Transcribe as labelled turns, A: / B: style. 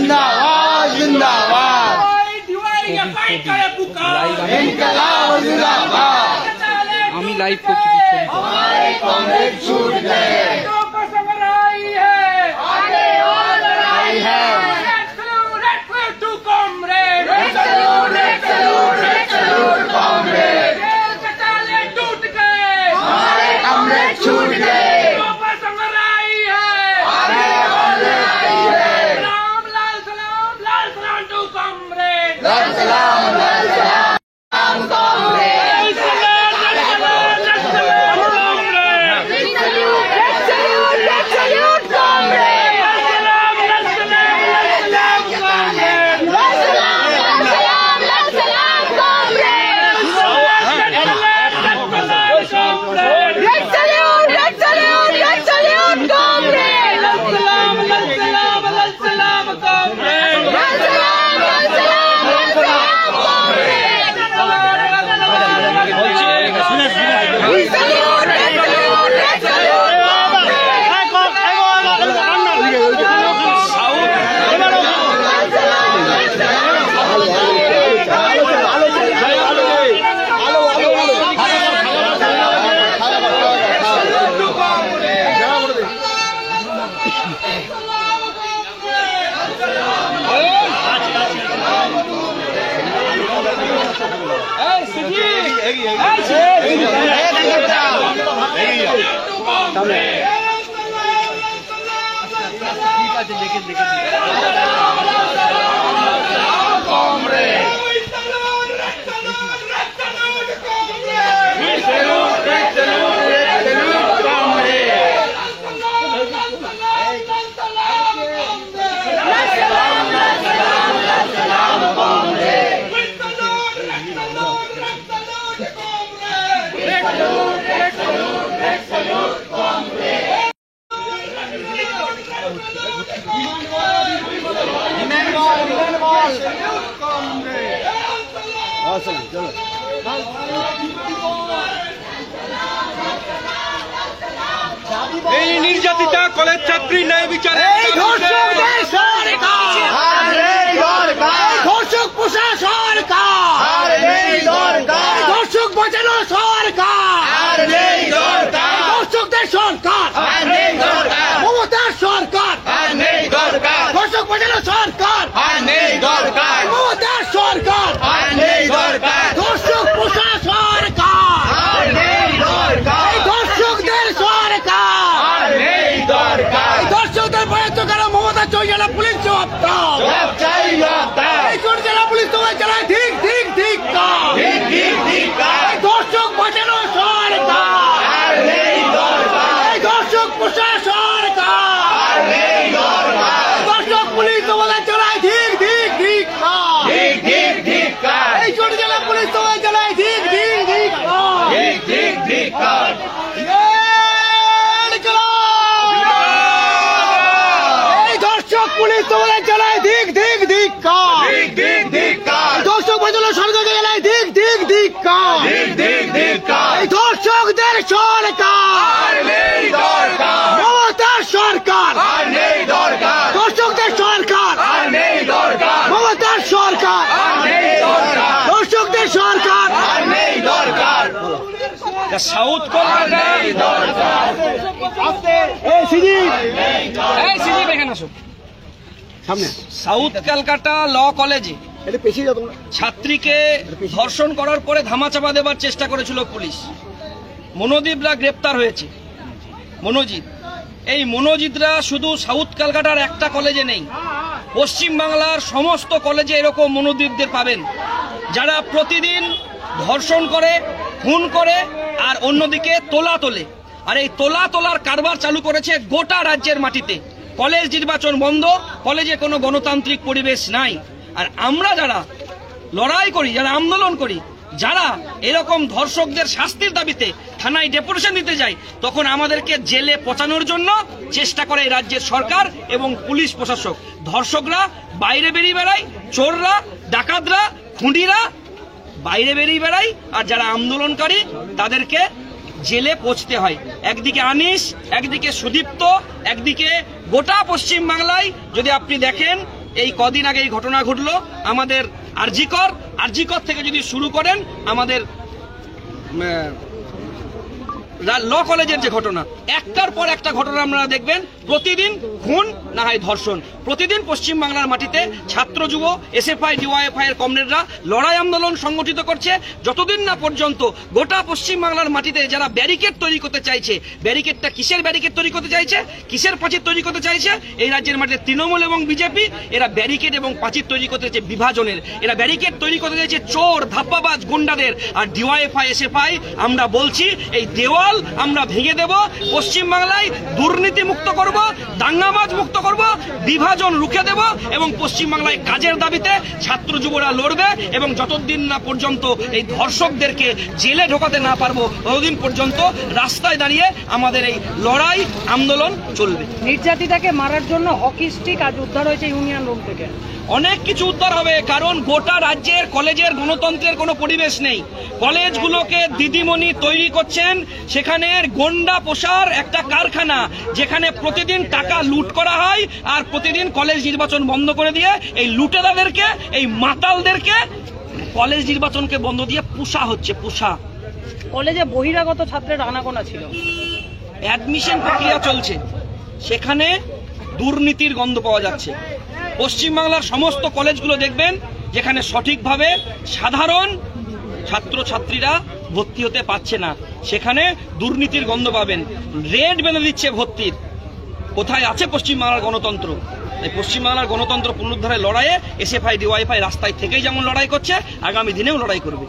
A: जिंदाबाद जिंदाबाद इनकलाब जिंदाबाद
B: আমি লাইভ করছি
A: हमारे कांग्रेस छूट गए आगे और लड़ाई है कांग्रेस हमारे कांग्रेस छूट गए आगे और लड़ाई है लाल सलाम कांग्रेस
B: এই নির্যাতিতা কলেজ ছাত্রী ন্যায় বিচারে
A: ধর্ষক প্রশাসন ধর্ষক বাঁচানো সরকার ধর্ষকদের সরকার মমতার সরকার ধর্ষক বাঁচানো সরকার মমতার সরকার ধর্ষক প্রশাসন ধর্ষকদের সরকার ধর্ষকদের বয়স কারণ মমতা চৌজলা পুলিশ জবাব জেলা পুলিশ তোমায় চালায় ঠিক ঠিক ঠিক ধর্ষক বাঁচানো সরকার ধর্ষক প্রশাসন ধর্ষক পুলিশ তোমাদের চালায় ঠিক ঠিক ঠিক এই ছোট জেলা পুলিশ তোমায় চালায় ঠিক ঠিক ঠিক এই ধর্ষক পুলিশ তোমাদের চালায় ঠিক ঠিক ঠিক ধর্ষক বাঁচানো সরকারকে চালায় ঠিক ঠিক ঠিক এই ধর্ষকদের সরকার মমতার সরকার ধর্ষকদের সরকার মমতার সরকার ধর্ষকদের সরকার
B: সাউথ কলকাতা সাউথ ক্যালকাটা ল কলেজে ছাত্রীকে ধর্ষণ করার পরে ধামাচাপা দেবার চেষ্টা করেছিল পুলিশ। মনোজিতরা গ্রেপ্তার হয়েছে। এই মনোজিতরা শুধু সাউথ ক্যালকাটার একটা কলেজে নেই, পশ্চিম বাংলার সমস্ত কলেজে এরকম মনোজিতদের পাবেন, যারা প্রতিদিন ধর্ষণ করে, খুন করে, আর অন্যদিকে তোলা তোলে। আর এই তোলার কারবার চালু করেছে গোটা রাজ্যের মাটিতে। কলেজ নির্বাচন বন্ধ, কলেজে কোনো গণতান্ত্রিক পরিবেশ নাই। আর আমরা যারা লড়াই করি, যারা আন্দোলন করি, যারা এরকম ধর্ষকদের শাস্তির দাবিতে থানায় ডেপুটেশন দিতে যায়, তখন আমাদেরকে জেলে পচানোর জন্য চেষ্টা করে এই রাজ্যের সরকার এবং পুলিশ প্রশাসক। ধর্ষকরা বাইরে বেরিয়ে বেড়ায়, চোররা, ডাকাতরা, খুঁটিরা বাইরে বেরিয়ে বেড়ায়, আর যারা আন্দোলনকারী তাদেরকে জেলে পৌঁছতে হয়। একদিকে আনিস, একদিকে সুদীপ্ত, একদিকে গোটা পশ্চিম বাংলায় যদি আপনি দেখেন এই কদিন আগে এই ঘটনা ঘটলো আমাদের আরজিকর থেকে যদি শুরু করেন আমাদের ল কলেজের যে ঘটনা, একটার পর একটা ঘটনা আপনারা দেখবেন, প্রতিদিন খুন না হয় ধর্ষণ। প্রতিদিন পশ্চিমবাংলার মাটিতে ছাত্র যুব এসএফআই ডিওয়াইএফআই এর কমরেডরা লড়াই আন্দোলন সংগঠিত করছে, যতদিন না পর্যন্ত গোটা পশ্চিমবাংলার মাটিতে যারা ব্যারিকেড তৈরি করতে চাইছে, ব্যারিকেডটা কিসের ব্যারিকেড তৈরি করতে চাইছে, কিসের পাঁচির তৈরি করতে চাইছে, এই রাজ্যের মাটিতে তৃণমূল এবং বিজেপি এরা ব্যারিকেড এবং পাঁচির তৈরি করতে চাইছে বিভাজনের, এরা ব্যারিকেড তৈরি করতে চাইছে চোর ধাপ্পাবাজ গুন্ডাদের। আর ডিওয়াইএফআই এসএফআই আমরা বলছি এই দেওয়াল আমরা ভেঙে দেব, পশ্চিমবাংলায় দুর্নীতি মুক্ত করব, দাঙ্গাবাজ মুক্ত করব, বিভাজন রুখে দেব এবং পশ্চিমবাংলায় কাজের দাবিতে ছাত্র যুবরা লড়বে এবং যতদিন না পর্যন্ত এই ধর্ষকদেরকে জেলে ঢোকাতে না পারবো ততদিন পর্যন্ত রাস্তায় দাঁড়িয়ে আমাদের এই লড়াই আন্দোলন চলবে।
C: নির্যাতিতাকে মারার জন্য হকি স্টিক আজ উদ্ধার হয়েছে ইউনিয়ন রুম থেকে।
B: অনেক কিছু উদ্ধার হবে, কারণ গোটা রাজ্যের কলেজের গণতন্ত্রের কোনো পরিবেশ নেই। কলেজগুলোকে দিদিমণি তৈরি করছেন, সেখানে গন্ডা পোষার একটা কারখানা, যেখানে প্রতিদিন টাকা লুট করা হয় আর প্রতিদিন কলেজ নির্বাচন বন্ধ করে দিয়ে এই লুটেরাদেরকে, এই মাতালদেরকে কলেজ নির্বাচনকে বন্ধ দিয়ে পুষা হচ্ছে।
C: কলেজে বহিরাগত ছাত্রের আনাগোনা ছিল,
B: অ্যাডমিশন প্রক্রিয়া চলছে, সেখানে দুর্নীতির গন্ধ পাওয়া যাচ্ছে। পশ্চিমবাংলার সমস্ত কলেজগুলো দেখবেন যেখানে সঠিকভাবে সাধারণ ছাত্রছাত্রীরা ভর্তি হতে পারছে না, সেখানে দুর্নীতির গন্ধ পাবেন। রেড বেঁধে দিচ্ছে ভর্তির। কোথায় আছে পশ্চিমবাংলার গণতন্ত্র? তাই পশ্চিমবাংলার গণতন্ত্র পুনরুদ্ধারের লড়াইয়ে এসএফআই ডিওয়াইএফআই রাস্তায় থেকেই যেমন লড়াই করছে, আগামী দিনেও লড়াই করবে।